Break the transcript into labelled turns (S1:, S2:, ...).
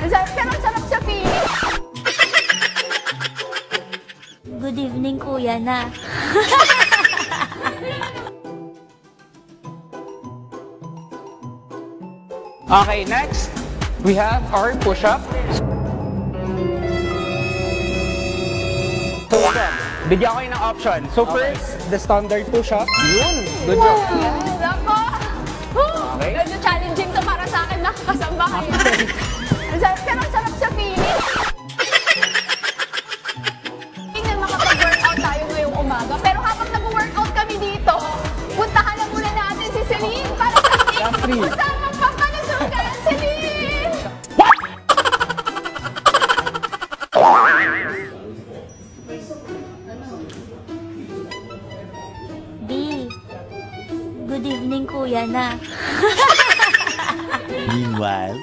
S1: Pero ang sarap sa feeling.
S2: Good evening, kuya na.
S3: Okay, next, we have our push-up. So, bigyan ko kayo ng option. So, first, the standard push-up. Yun, good job.
S1: Nako!
S3: Okay.
S1: Medyo challenging to para sa akin, nakakasamba kayo. Pero ang sarap sa feeling. Tingnan, makapag-workout tayo ngayong umaga. Pero habang nag-workout kami dito, puntahan na muna natin si Celine para sa ating usamang pampalusugan. Celine!
S2: B. Good evening, kuya na.
S4: Meanwhile,